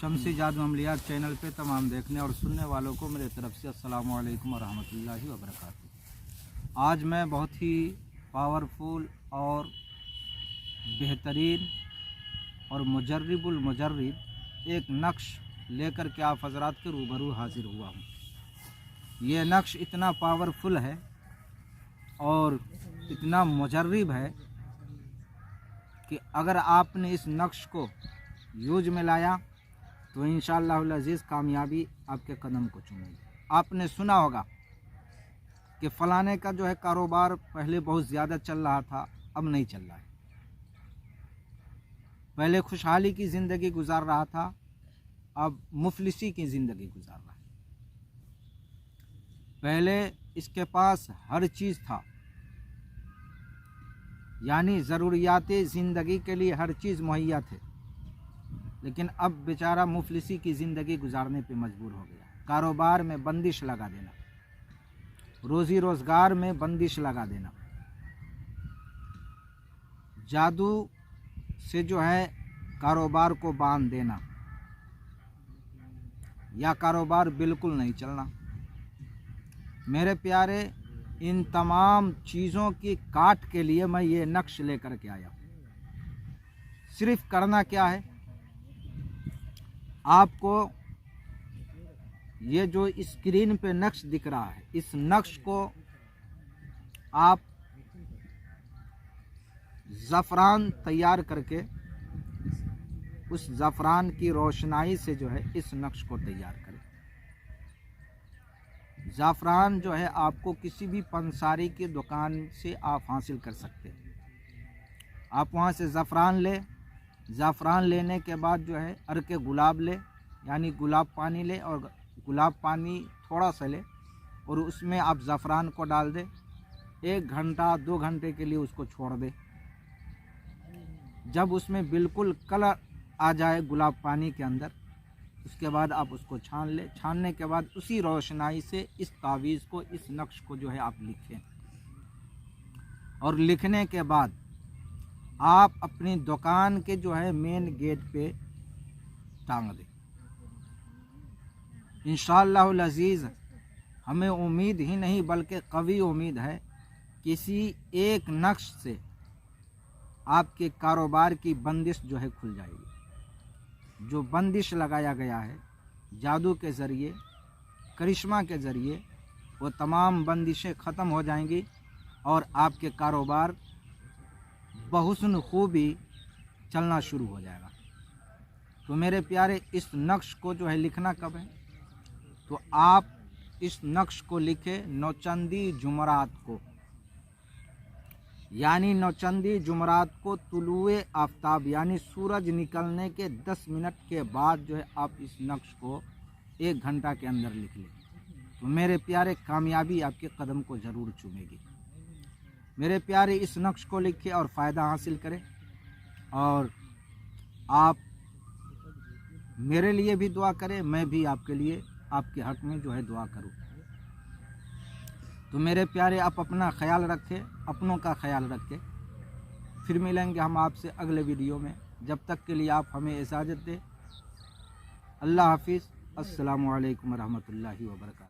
शम्सी जादू अमलियात चैनल पे तमाम देखने और सुनने वालों को मेरे तरफ से अस्सलामु अलैकुम वरहमतुल्लाहि वबरकातुहू। आज मैं बहुत ही पावरफुल और बेहतरीन और मुजर्रिबुल मुजर्रिब एक नक्श लेकर के आप हज़रात के रूबरू हाजिर हुआ हूँ। ये नक्श इतना पावरफुल है और इतना मुजर्रिब है कि अगर आपने इस नक्श को यूज में लाया तो इंशाअल्लाहुल अज़ीज़ कामयाबी आपके कदम को चूमेगी। आपने सुना होगा कि फ़लाने का जो है कारोबार पहले बहुत ज़्यादा चल रहा था, अब नहीं चल रहा है। पहले खुशहाली की ज़िंदगी गुजार रहा था, अब मुफलिसी की ज़िंदगी गुजार रहा है। पहले इसके पास हर चीज़ था, यानी ज़रूरियात ज़िंदगी के लिए हर चीज़ मुहैया थे, लेकिन अब बेचारा मुफलिसी की ज़िंदगी गुजारने पे मजबूर हो गया। कारोबार में बंदिश लगा देना, रोज़ी रोज़गार में बंदिश लगा देना, जादू से जो है कारोबार को बांध देना, या कारोबार बिल्कुल नहीं चलना। मेरे प्यारे, इन तमाम चीज़ों की काट के लिए मैं ये नक्श लेकर के आया। सिर्फ करना क्या है, आपको ये जो स्क्रीन पे नक्श दिख रहा है, इस नक्श को आप ज़फ़रान तैयार करके उस ज़फ़रान की रोशनाई से जो है इस नक्श को तैयार करें। ज़फ़रान जो है आपको किसी भी पंसारी की दुकान से आप हासिल कर सकते हैं। आप वहाँ से ज़फ़रान ले, ज़ाफ़रान लेने के बाद जो है अर्के गुलाब ले, यानी गुलाब पानी ले, और गुलाब पानी थोड़ा सा ले और उसमें आप ज़ाफ़रान को डाल दे। 1 घंटा 2 घंटे के लिए उसको छोड़ दे। जब उसमें बिल्कुल कलर आ जाए गुलाब पानी के अंदर, उसके बाद आप उसको छान ले। छानने के बाद उसी रोशनाई से इस तावीज़ को, इस नक्श को जो है आप लिखें, और लिखने के बाद आप अपनी दुकान के जो है मेन गेट पे टांग दें। इंशाअल्लाहुल अज़ीज़ हमें उम्मीद ही नहीं बल्कि कवी उम्मीद है, किसी एक नक्श से आपके कारोबार की बंदिश जो है खुल जाएगी। जो बंदिश लगाया गया है जादू के ज़रिए, करिश्मा के ज़रिए, वो तमाम बंदिशें ख़त्म हो जाएंगी और आपके कारोबार बहुस्न खूबी चलना शुरू हो जाएगा। तो मेरे प्यारे, इस नक्श को जो है लिखना कब है, तो आप इस नक्श को लिखे नौचंदी जुमरात को, यानी नौचंदी जुमरात को तुलुए आफ्ताब यानी सूरज निकलने के 10 मिनट के बाद जो है आप इस नक्श को 1 घंटा के अंदर लिख लें। तो मेरे प्यारे, कामयाबी आपके कदम को ज़रूर चूमेगी। मेरे प्यारे, इस नक्श को लिखें और फ़ायदा हासिल करें, और आप मेरे लिए भी दुआ करें, मैं भी आपके लिए, आपके हक़ में जो है दुआ करूं। तो मेरे प्यारे, आप अपना ख्याल रखें, अपनों का ख्याल रखें। फिर मिलेंगे हम आपसे अगले वीडियो में। जब तक के लिए आप हमें इजाज़त दें। अल्लाह हाफिज़। अस्सलामु अलैकुम वरहमतुल्लाहि वबरकातुहू।